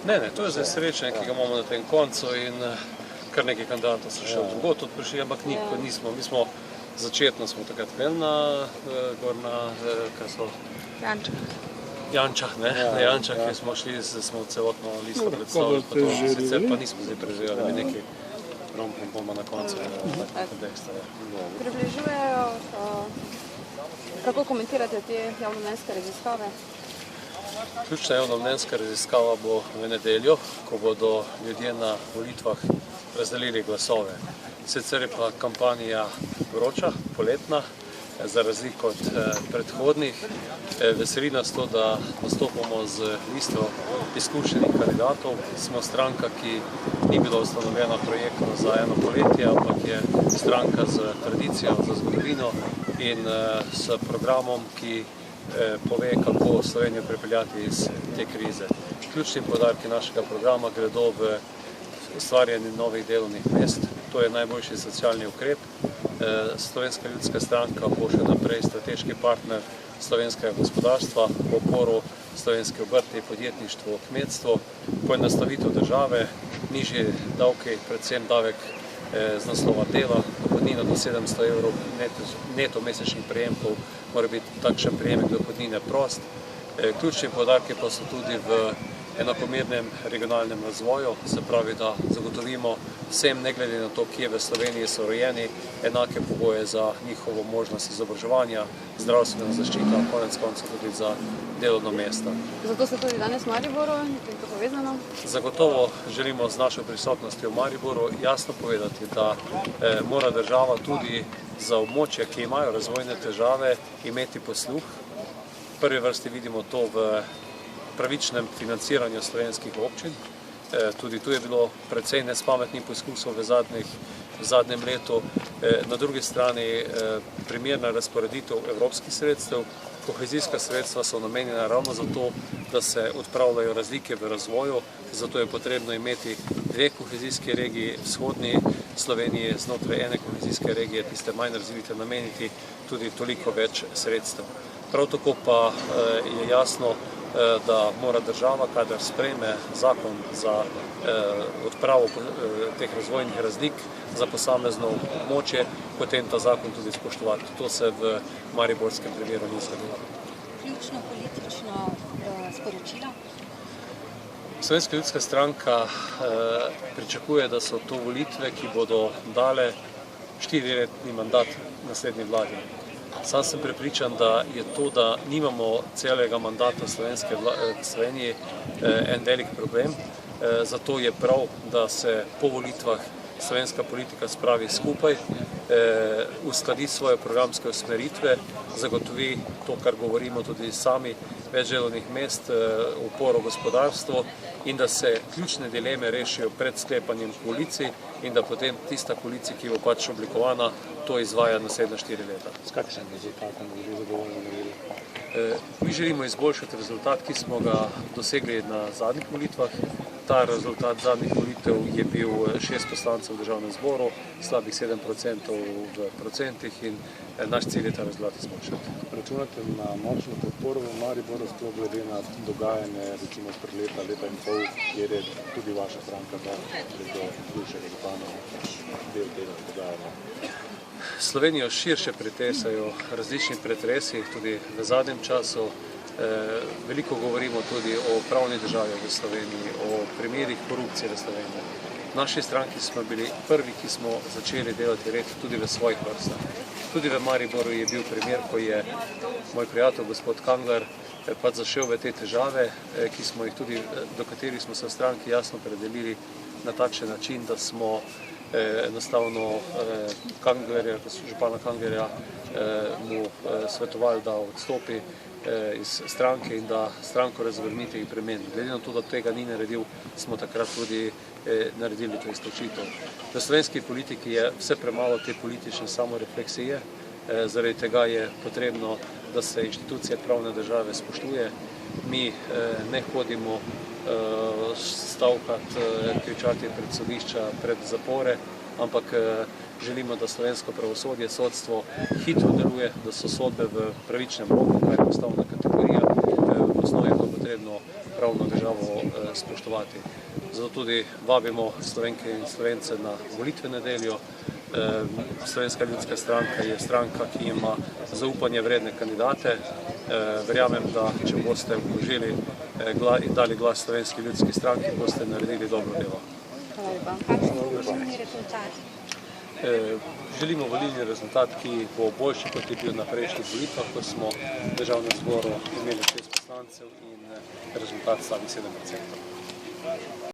Ne, to je zdaj srečanje, ki ga imamo na tem koncu in kar nekaj kandidatov so še drugod odprišli, ampak nismo. Mi smo začetno takrat ven na kaj so? Jančah, ne? Na Jančah, kjer smo šli, smo celotno listo predstavili, sicer pa nismo zdaj preživeli, da bi nekaj bomo na koncu konteksta. Približujejo, kako komentirate te javnomnenjske raziskave? Ključna javnomnenjska raziskava bo v nedeljo, ko bodo ljudje na volitvah razdelili glasove. Sicer je pa kampanja vroča, poletna, za razliko od predhodnih. Veseli nas to, da nastopamo z listo izkušenih kandidatov. Smo stranka, ki ni bila ustanovljena projektno za eno poletje, ampak je stranka z tradicijo, za zgodovino in s programom, ki pove, kako Slovenijo pripeljati iz te krize. Ključni poudarki našega programa gredo v ustvarjanje novih delovnih mest. To je najboljši socialni ukrep. Slovenska ljudska stranka bo še naprej strateški partner slovenskega gospodarstva, v oporu slovenske obrti, podjetništvo, kmetstvo, poenostavitev države, nižji davki, predvsem davek z naslova dela, dohodnina do 700 evrov neto mesečnih prejemkov, mora biti takšen prejemek dohodnine prost. Ključni poudarki pa so tudi v enakomernem regionalnem razvoju, se pravi, da zagotovimo vsem, ne glede na to, kje v Sloveniji so rojeni, enake pogoje za njihovo možnost izobraževanja, zdravstvena zaščita, konec koncev tudi za delovno mesto. Zato ste tudi danes v Mariboru in to povezano? Zagotovo želimo z našo prisotnostjo v Mariboru jasno povedati, da mora država tudi za območja, ki imajo razvojne težave, imeti posluh. V prvi vrsti vidimo to v pravičnem financiranju slovenskih občin. Tudi tu je bilo precej nespametnih poskusov v zadnjem letu. Na drugi strani primerna razporeditev evropskih sredstev. Kohezijska sredstva so namenjena ravno zato, da se odpravljajo razlike v razvoju, zato je potrebno imeti dve kohezijske regiji, vzhodni Sloveniji znotraj ene kohezijske regije, tiste manj razvite, nameniti tudi toliko več sredstev. Prav tako pa je jasno, da mora država, kadar sprejme zakon za odpravo teh razvojnih razlik za posamezno območje, potem ta zakon tudi spoštovati. To se v mariborskem primeru ni zgodilo. Ključno politično sporočilo? Slovenska ljudska stranka pričakuje, da so to volitve, ki bodo dale 4-letni mandat naslednji vladi. Sam sem prepričan, da je to, da nimamo celega mandata Sloveniji, en velik problem. Zato je prav, da se po volitvah slovenska politika spravi skupaj, uskladi svoje programske usmeritve, zagotovi to, kar govorimo tudi sami, več delovnih mest, uporo gospodarstvo in da se ključne dileme rešijo pred sklepanjem koalicij in da potem tista koalicija, ki bo pač oblikovana, to izvaja naslednja 4 leta. S kakšnim rezultatom bi bili zadovoljni naredili? Mi želimo izboljšati rezultat, ki smo ga dosegli na zadnjih volitvah. Ta rezultat zadnjih volitev je bil 6 poslancev v državnem zboru, slabih 7% v procentih in naš cilj je ta rezultat izboljšati. Računate na močno podporo v Mariboru, sploh glede na dogajanje, recimo pred leta in pol, kjer je tudi vaša stranka preko bivšega župana del tega dogajanja? Slovenijo širše pretresajo različni pretresi, tudi v zadnjem času. Veliko govorimo tudi o pravni državi v Sloveniji, o primerih korupcije v Sloveniji. V naši stranki smo bili prvi, ki smo začeli delati red tudi v svojih vrstah. Tudi v Mariboru je bil primer, ko je moj prijatelj, gospod Kangler, pač zašel v te težave, do katerih smo se v stranki jasno predelili na takšen način, da smo enostavno župana Kanglerja mu svetovali, da odstopi iz stranke in da stranko razvrniti in premeni. Glede na to, da tega ni naredil, smo takrat tudi naredili to izločitev. V slovenski politiki je vse premalo te politične samorefleksije, zaradi tega je potrebno, da se inštitucije pravne države spoštuje. Mi ne hodimo stavkati, kričati pred sodišča, pred zapore, ampak želimo, da slovensko pravosodje, sodstvo hitro deluje, da so sodbe v pravičnem roku, kar je ustavna kategorija. V osnovi je to potrebno pravno državo spoštovati. Zato tudi vabimo Slovenke in Slovence na volitve nedeljo. Slovenska ljudska stranka je stranka, ki ima zaupanje vredne kandidate. Verjamem, da če boste vložili in dali glas Slovenski ljudski stranki, boste naredili dobro delo. Hvala lepa. Kakšen bo volilni rezultat? Želimo volilni rezultat, ki bo boljši, kot je bil na prejšnjih volitvah, ko smo v državnem zboru imeli 6 poslancev in rezultat slabi 7%.